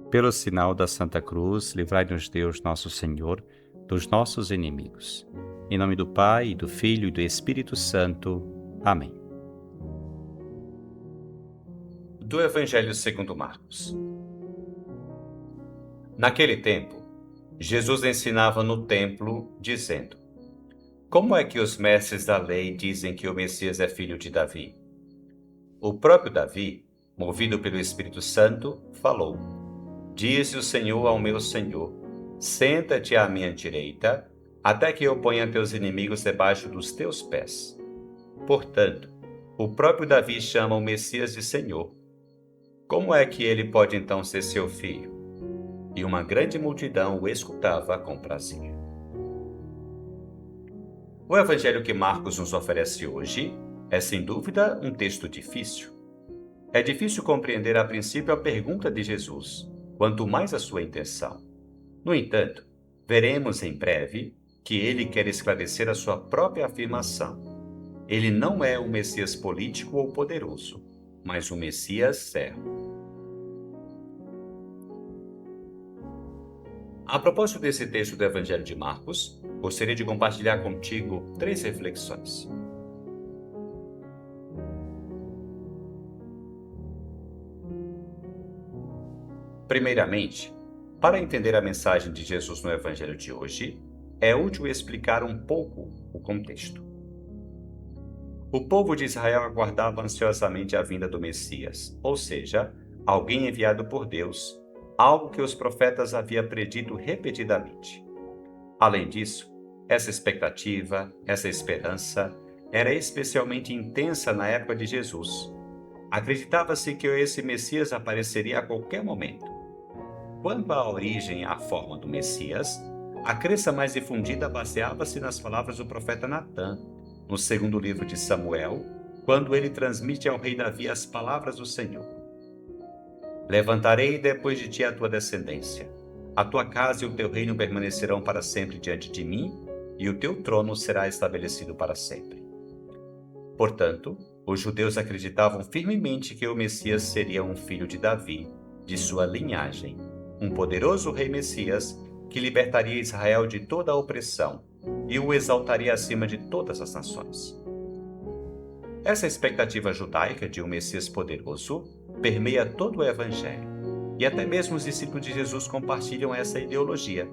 Pelo sinal da Santa Cruz, livrai-nos Deus nosso Senhor dos nossos inimigos. Em nome do Pai, e do Filho e do Espírito Santo. Amém. Do Evangelho segundo Marcos. Naquele tempo, Jesus ensinava no templo, dizendo: Como é que os mestres da lei dizem que o Messias é filho de Davi? O próprio Davi, movido pelo Espírito Santo, falou: Disse o Senhor ao meu Senhor: Senta-te à minha direita, até que eu ponha teus inimigos debaixo dos teus pés. Portanto, o próprio Davi chama o Messias de Senhor. Como é que ele pode então ser seu filho? E uma grande multidão o escutava com prazer. O Evangelho que Marcos nos oferece hoje é, sem dúvida, um texto difícil. É difícil compreender a princípio a pergunta de Jesus, quanto mais a sua intenção. No entanto, veremos em breve que ele quer esclarecer a sua própria afirmação. Ele não é um Messias político ou poderoso, mas um Messias servo. A propósito desse texto do Evangelho de Marcos, gostaria de compartilhar contigo 3 reflexões. Primeiramente, para entender a mensagem de Jesus no Evangelho de hoje, é útil explicar um pouco o contexto. O povo de Israel aguardava ansiosamente a vinda do Messias, ou seja, alguém enviado por Deus, algo que os profetas haviam predito repetidamente. Além disso, essa expectativa, essa esperança, era especialmente intensa na época de Jesus. Acreditava-se que esse Messias apareceria a qualquer momento. Quanto à origem e à forma do Messias, a crença mais difundida baseava-se nas palavras do profeta Natã, no segundo livro de Samuel, quando ele transmite ao rei Davi as palavras do Senhor. Levantarei depois de ti a tua descendência. A tua casa e o teu reino permanecerão para sempre diante de mim, e o teu trono será estabelecido para sempre. Portanto, os judeus acreditavam firmemente que o Messias seria um filho de Davi, de sua linhagem, um poderoso rei Messias que libertaria Israel de toda a opressão e o exaltaria acima de todas as nações. Essa expectativa judaica de um Messias poderoso permeia todo o Evangelho, e até mesmo os discípulos de Jesus compartilham essa ideologia.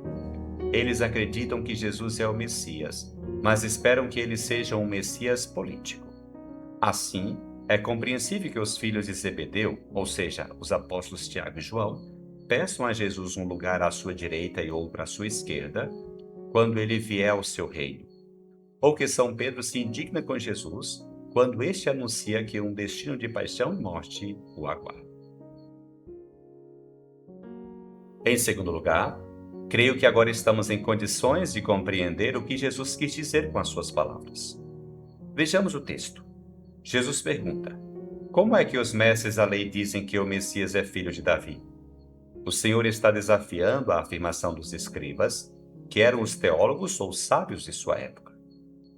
Eles acreditam que Jesus é o Messias, mas esperam que ele seja um Messias político. Assim, é compreensível que os filhos de Zebedeu, ou seja, os apóstolos Tiago e João, peçam a Jesus um lugar à sua direita e outro à sua esquerda, quando ele vier ao seu reino. Ou que São Pedro se indigna com Jesus, quando este anuncia que um destino de paixão e morte o aguarda. Em segundo lugar, creio que agora estamos em condições de compreender o que Jesus quis dizer com as suas palavras. Vejamos o texto. Jesus pergunta: Como é que os mestres da lei dizem que o Messias é filho de Davi? O Senhor está desafiando a afirmação dos escribas, que eram os teólogos ou sábios de sua época.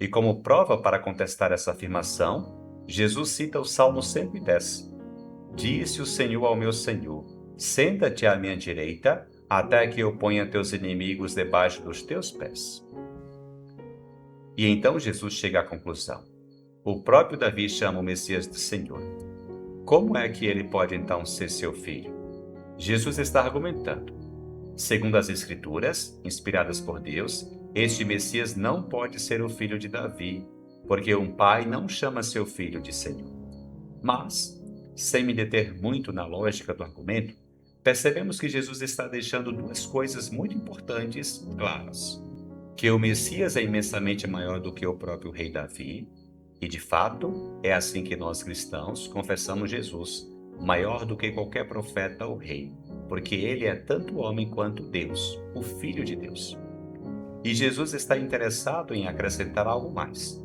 E como prova para contestar essa afirmação, Jesus cita o Salmo 110. Disse o Senhor ao meu Senhor: Senta-te à minha direita, até que eu ponha teus inimigos debaixo dos teus pés. E então Jesus chega à conclusão. O próprio Davi chama o Messias de Senhor. Como é que ele pode então ser seu filho? Jesus está argumentando. Segundo as Escrituras, inspiradas por Deus, este Messias não pode ser o filho de Davi, porque um pai não chama seu filho de Senhor. Mas, sem me deter muito na lógica do argumento, percebemos que Jesus está deixando 2 coisas muito importantes claras. Que o Messias é imensamente maior do que o próprio rei Davi, e de fato, é assim que nós cristãos confessamos Jesus, maior do que qualquer profeta ou rei, porque ele é tanto homem quanto Deus, o Filho de Deus. E Jesus está interessado em acrescentar algo mais.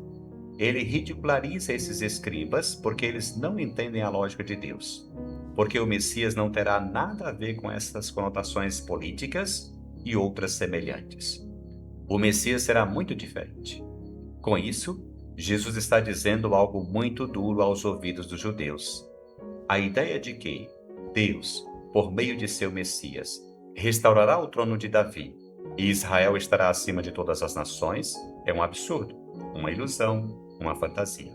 Ele ridiculariza esses escribas porque eles não entendem a lógica de Deus, porque o Messias não terá nada a ver com essas conotações políticas e outras semelhantes. O Messias será muito diferente. Com isso, Jesus está dizendo algo muito duro aos ouvidos dos judeus. A ideia de que Deus, por meio de seu Messias, restaurará o trono de Davi, e Israel estará acima de todas as nações, é um absurdo, uma ilusão, uma fantasia.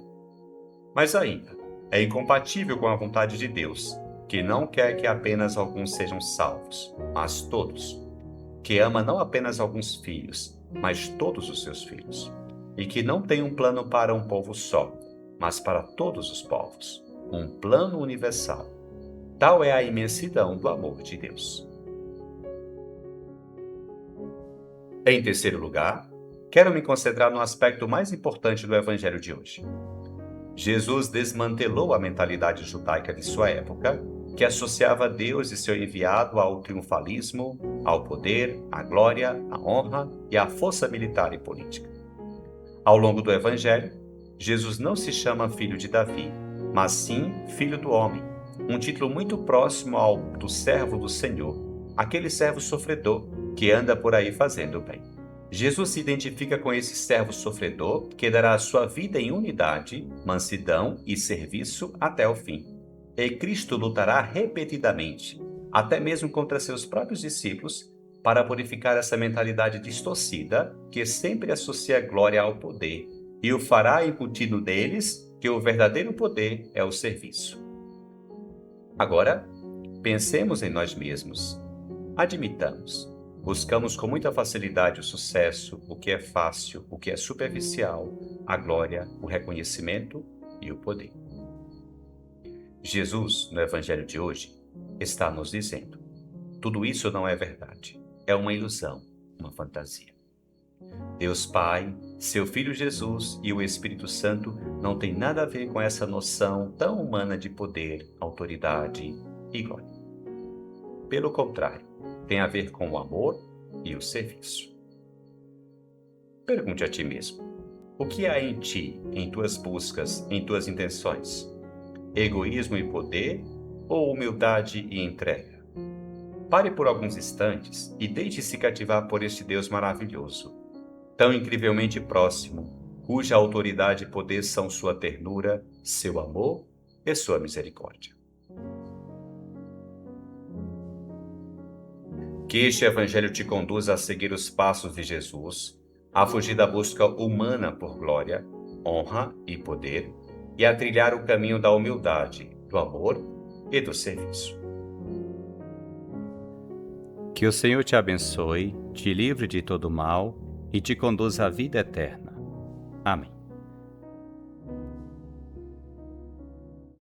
Mas ainda, é incompatível com a vontade de Deus, que não quer que apenas alguns sejam salvos, mas todos, que ama não apenas alguns filhos, mas todos os seus filhos, e que não tem um plano para um povo só, mas para todos os povos, um plano universal. Tal é a imensidão do amor de Deus. Em terceiro lugar, quero me concentrar no aspecto mais importante do Evangelho de hoje. Jesus desmantelou a mentalidade judaica de sua época, que associava Deus e seu enviado ao triunfalismo, ao poder, à glória, à honra e à força militar e política. Ao longo do Evangelho, Jesus não se chama filho de Davi, mas sim filho do homem, um título muito próximo ao do servo do Senhor, aquele servo sofredor que anda por aí fazendo o bem. Jesus se identifica com esse servo sofredor que dará a sua vida em unidade, mansidão e serviço até o fim. E Cristo lutará repetidamente, até mesmo contra seus próprios discípulos, para purificar essa mentalidade distorcida que sempre associa a glória ao poder, e o fará incutindo neles que o verdadeiro poder é o serviço. Agora, pensemos em nós mesmos. Admitamos, buscamos com muita facilidade o sucesso, o que é fácil, o que é superficial, a glória, o reconhecimento e o poder. Jesus, no Evangelho de hoje, está nos dizendo: tudo isso não é verdade, é uma ilusão, uma fantasia. Deus Pai, seu Filho Jesus e o Espírito Santo não têm nada a ver com essa noção tão humana de poder, autoridade e glória. Pelo contrário, tem a ver com o amor e o serviço. Pergunte a ti mesmo: o que há em ti, em tuas buscas, em tuas intenções? Egoísmo e poder ou humildade e entrega? Pare por alguns instantes e deixe-se cativar por este Deus maravilhoso, tão incrivelmente próximo, cuja autoridade e poder são sua ternura, seu amor e sua misericórdia. Que este Evangelho te conduza a seguir os passos de Jesus, a fugir da busca humana por glória, honra e poder, e a trilhar o caminho da humildade, do amor e do serviço. Que o Senhor te abençoe, te livre de todo mal e te conduza à vida eterna. Amém.